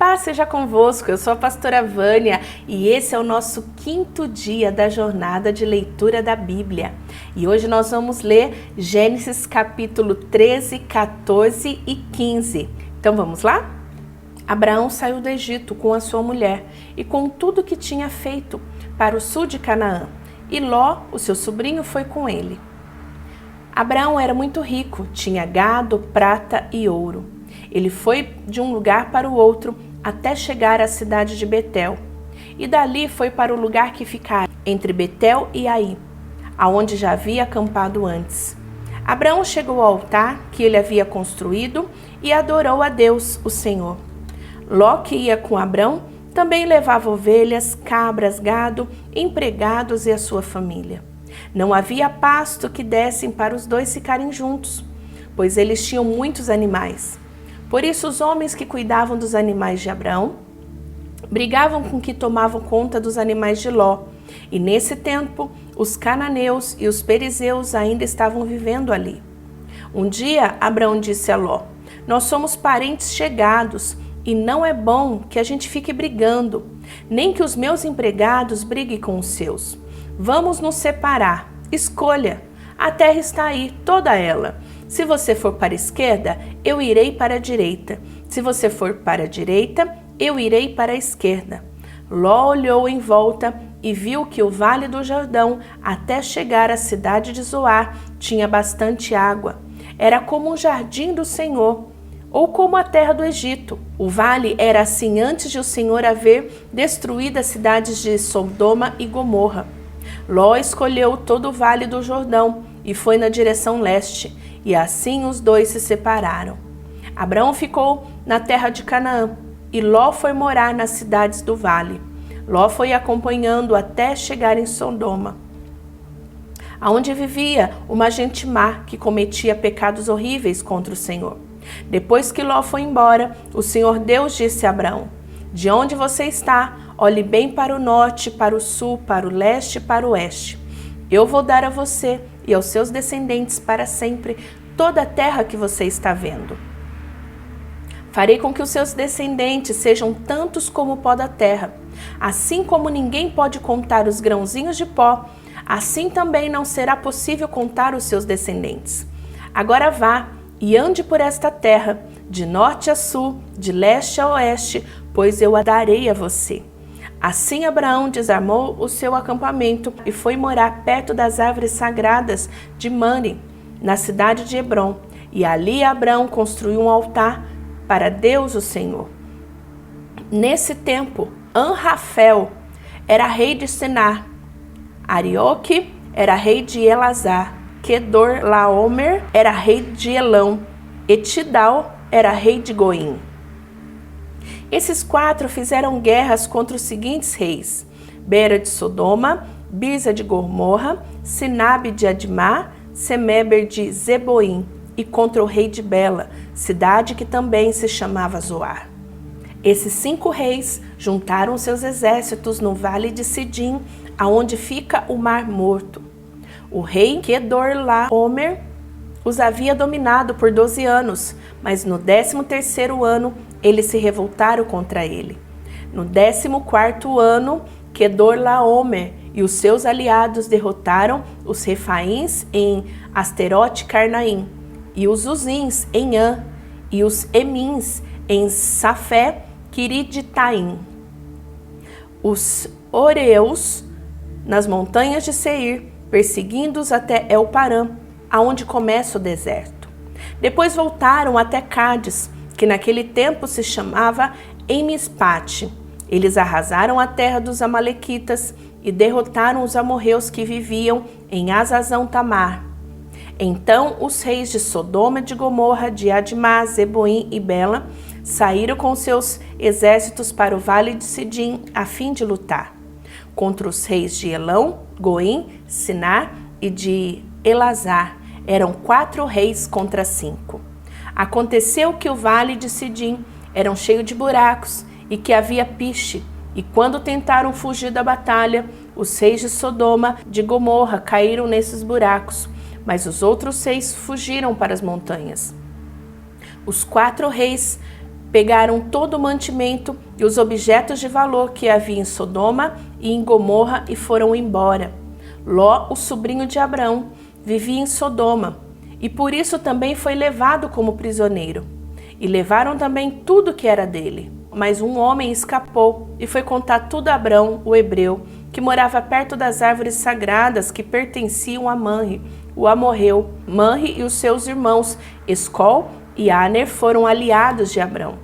Paz seja convosco, eu sou a pastora Vânia e esse é o nosso 5º dia da jornada de leitura da Bíblia. E hoje nós vamos ler Gênesis capítulo 13, 14 e 15. Então vamos lá? Abraão saiu do Egito com a sua mulher e com tudo que tinha feito para o sul de Canaã. E Ló, o seu sobrinho, foi com ele. Abraão era muito rico, tinha gado, prata e ouro. Ele foi de um lugar para o outro até chegar à cidade de Betel. E dali foi para o lugar que ficava entre Betel e Ai, aonde já havia acampado antes. Abraão chegou ao altar que ele havia construído e adorou a Deus, o Senhor. Ló, que ia com Abraão, também levava ovelhas, cabras, gado, empregados e a sua família. Não havia pasto que dessem para os dois ficarem juntos, pois eles tinham muitos animais. Por isso os homens que cuidavam dos animais de Abraão brigavam com que tomavam conta dos animais de Ló. E nesse tempo os cananeus e os perizeus ainda estavam vivendo ali. Um dia Abraão disse a Ló: "Nós somos parentes chegados e não é bom que a gente fique brigando, nem que os meus empregados briguem com os seus. Vamos nos separar. Escolha. A terra está aí, toda ela. Se você for para a esquerda, eu irei para a direita. Se você for para a direita, eu irei para a esquerda." Ló olhou em volta e viu que o vale do Jordão, até chegar à cidade de Zoar, tinha bastante água. Era como um jardim do Senhor, ou como a terra do Egito. O vale era assim antes de o Senhor haver destruído as cidades de Sodoma e Gomorra. Ló escolheu todo o vale do Jordão e foi na direção leste, e assim os dois se separaram. Abraão ficou na terra de Canaã, e Ló foi morar nas cidades do vale. Ló foi acompanhando até chegar em Sodoma, aonde vivia uma gente má que cometia pecados horríveis contra o Senhor. Depois que Ló foi embora, o Senhor Deus disse a Abraão: "De onde você está, olhe bem para o norte, para o sul, para o leste e para o oeste. Eu vou dar a você e aos seus descendentes para sempre toda a terra que você está vendo. Farei com que os seus descendentes sejam tantos como o pó da terra. Assim como ninguém pode contar os grãozinhos de pó, assim também não será possível contar os seus descendentes. Agora vá e ande por esta terra, de norte a sul, de leste a oeste, pois eu a darei a você." Assim Abraão desarmou o seu acampamento e foi morar perto das árvores sagradas de Mamre, na cidade de Hebrom. E ali Abraão construiu um altar para Deus, o Senhor. Nesse tempo, Anrafel era rei de Sinar, Arioque era rei de Elazar, Quedorlaomer era rei de Elão, e Tidal era rei de Goim. Esses 4 fizeram guerras contra os seguintes reis: Bera de Sodoma, Birza de Gomorra, Sinabe de Admá, Semeber de Zeboim, e contra o rei de Bela, cidade que também se chamava Zoar. Esses 5 reis juntaram seus exércitos no vale de Sidim, aonde fica o Mar Morto. O rei Quedorlaomer os havia dominado por 12 anos, mas no 13º ano eles se revoltaram contra ele. No 14º ano, Quedorlaomer e os seus aliados derrotaram os Refaíns em Asterote Carnaim, e os Uzins em An, e os Emins em Safé Quiriditaim. Os Oreus nas montanhas de Seir, perseguindo-os até El-Parã, aonde começa o deserto. Depois voltaram até Cádiz, que naquele tempo se chamava Emispate. Eles arrasaram a terra dos amalequitas e derrotaram os amorreus que viviam em Azazão Tamar. Então os reis de Sodoma, de Gomorra, de Admá, Zeboim e Bela saíram com seus exércitos para o vale de Sidim a fim de lutar contra os reis de Elão, Goim, Sinar e de Elazar. Eram 4 reis contra 5. Aconteceu que o vale de Sidim era cheio de buracos e que havia piche, e quando tentaram fugir da batalha, os reis de Sodoma, de Gomorra caíram nesses buracos, mas os outros 6 fugiram para as montanhas. Os 4 reis Pegaram todo o mantimento e os objetos de valor que havia em Sodoma e em Gomorra e foram embora. Ló, o sobrinho de Abrão, vivia em Sodoma e por isso também foi levado como prisioneiro. E levaram também tudo que era dele. Mas um homem escapou e foi contar tudo a Abrão, o hebreu, que morava perto das árvores sagradas que pertenciam a Manre, o amorreu. Manre e os seus irmãos, Escol e Aner, foram aliados de Abrão.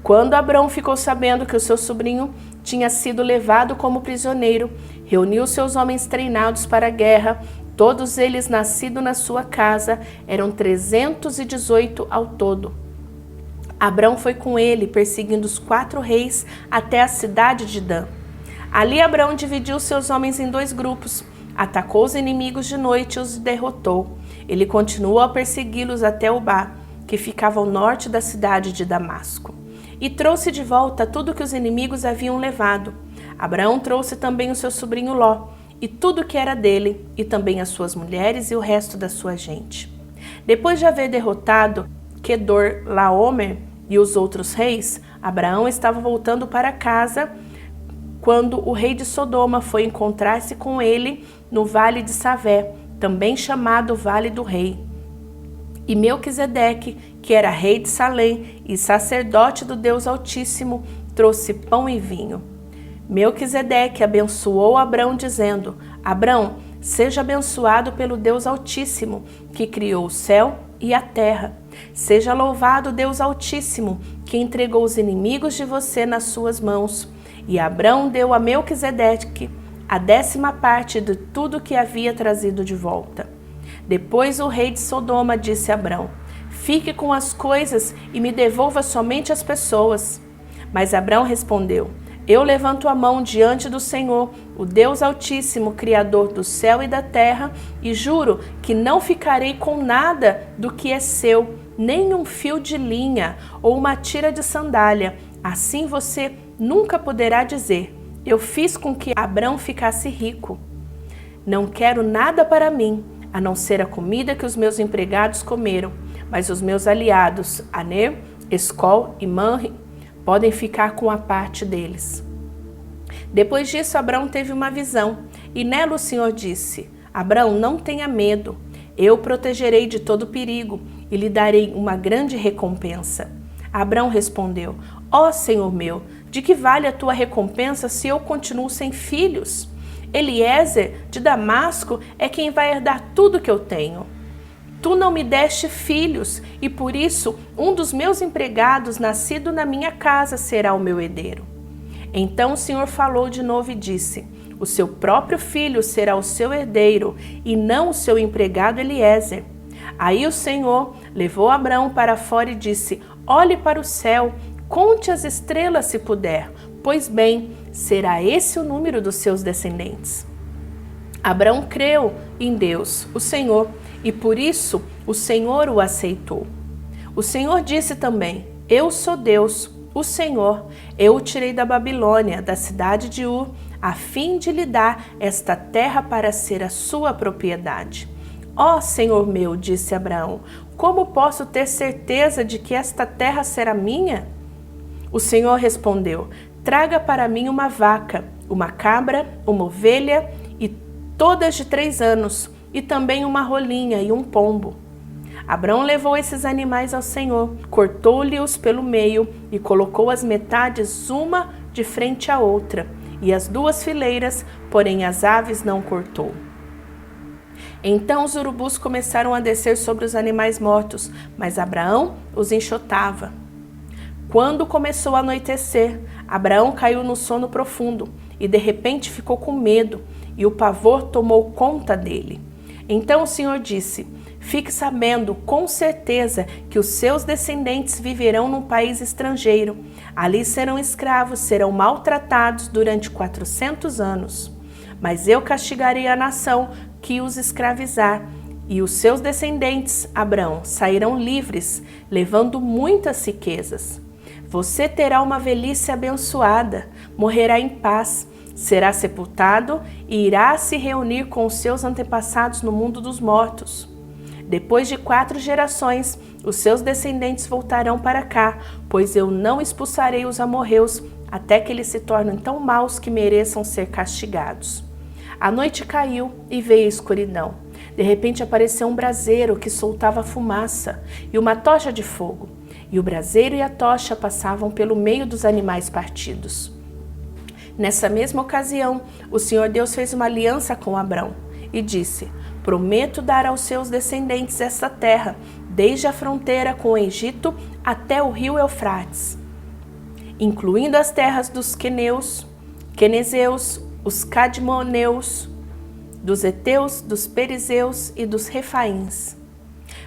Quando Abrão ficou sabendo que o seu sobrinho tinha sido levado como prisioneiro, reuniu seus homens treinados para a guerra, todos eles nascidos na sua casa, eram 318 ao todo. Abrão foi com ele, perseguindo os 4 reis até a cidade de Dan. Ali Abrão dividiu seus homens em 2 grupos, atacou os inimigos de noite e os derrotou. Ele continuou a persegui-los até Ubá, que ficava ao norte da cidade de Damasco. E trouxe de volta tudo que os inimigos haviam levado. Abraão trouxe também o seu sobrinho Ló, e tudo que era dele, e também as suas mulheres e o resto da sua gente. Depois de haver derrotado Quedor Laomer e os outros reis, Abraão estava voltando para casa quando o rei de Sodoma foi encontrar-se com ele no vale de Savé, também chamado Vale do Rei. E Melquisedeque, que era rei de Salém e sacerdote do Deus Altíssimo, trouxe pão e vinho. Melquisedeque abençoou Abrão, dizendo: Abrão, seja abençoado pelo Deus Altíssimo, que criou o céu e a terra. Seja louvado Deus Altíssimo, que entregou os inimigos de você nas suas mãos. E Abrão deu a Melquisedeque a 10ª parte de tudo que havia trazido de volta. Depois o rei de Sodoma disse a Abrão: Fique com as coisas e me devolva somente as pessoas. Mas Abrão respondeu: Eu levanto a mão diante do Senhor, o Deus Altíssimo, Criador do céu e da terra, e juro que não ficarei com nada do que é seu, nem um fio de linha ou uma tira de sandália. Assim você nunca poderá dizer: Eu fiz com que Abrão ficasse rico. Não quero nada para mim, a não ser a comida que os meus empregados comeram, mas os meus aliados, Aner, Escol e Manre, podem ficar com a parte deles. Depois disso, Abrão teve uma visão, e nela o Senhor disse: Abrão, não tenha medo, eu o protegerei de todo perigo e lhe darei uma grande recompensa. Abrão respondeu: Ó Senhor meu, de que vale a tua recompensa se eu continuo sem filhos? Eliezer de Damasco é quem vai herdar tudo que eu tenho. Tu não me deste filhos, e por isso um dos meus empregados, nascido na minha casa, será o meu herdeiro. Então o Senhor falou de novo e disse: O seu próprio filho será o seu herdeiro, e não o seu empregado Eliezer. Aí o Senhor levou Abrão para fora e disse: Olhe para o céu, conte as estrelas se puder, pois bem, será esse o número dos seus descendentes. Abrão creu em Deus, o Senhor, e por isso o Senhor o aceitou. O Senhor disse também: Eu sou Deus, o Senhor. Eu o tirei da Babilônia, da cidade de Ur, a fim de lhe dar esta terra para ser a sua propriedade. Ó Senhor meu, disse Abraão, como posso ter certeza de que esta terra será minha? O Senhor respondeu: Traga para mim uma vaca, uma cabra, uma ovelha, e todas de 3 anos, e também uma rolinha e um pombo. Abrão levou esses animais ao Senhor, cortou-lhe-os pelo meio e colocou as metades uma de frente à outra, e as 2 fileiras, porém as aves não cortou. Então os urubus começaram a descer sobre os animais mortos, mas Abraão os enxotava. Quando começou a anoitecer, Abraão caiu no sono profundo e de repente ficou com medo, e o pavor tomou conta dele. Então o Senhor disse: Fique sabendo com certeza que os seus descendentes viverão num país estrangeiro. Ali serão escravos, serão maltratados durante 400 anos. Mas eu castigarei a nação que os escravizar, e os seus descendentes, Abrão, sairão livres, levando muitas riquezas. Você terá uma velhice abençoada, morrerá em paz, será sepultado e irá se reunir com os seus antepassados no mundo dos mortos. Depois de 4 gerações, os seus descendentes voltarão para cá, pois eu não expulsarei os amorreus até que eles se tornem tão maus que mereçam ser castigados. A noite caiu e veio a escuridão. De repente apareceu um braseiro que soltava fumaça e uma tocha de fogo. E o braseiro e a tocha passavam pelo meio dos animais partidos. Nessa mesma ocasião, o Senhor Deus fez uma aliança com Abrão e disse: prometo dar aos seus descendentes esta terra, desde a fronteira com o Egito até o rio Eufrates, incluindo as terras dos queneus, quenezeus, os cadmoneus, dos heteus, dos perizeus e dos refaíns,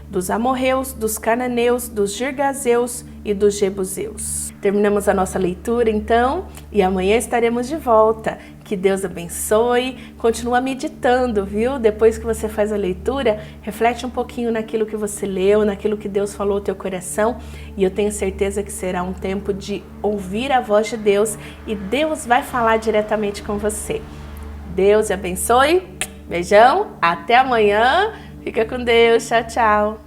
dos amorreus, dos cananeus, dos girgazeus e dos jebuseus. Terminamos a nossa leitura então e amanhã estaremos de volta. Que Deus abençoe. Continua meditando, viu? Depois que você faz a leitura, reflete um pouquinho naquilo que você leu, naquilo que Deus falou ao teu coração, e eu tenho certeza que será um tempo de ouvir a voz de Deus e Deus vai falar diretamente com você. Deus abençoe. Beijão. Até amanhã. Fica com Deus. Tchau, tchau.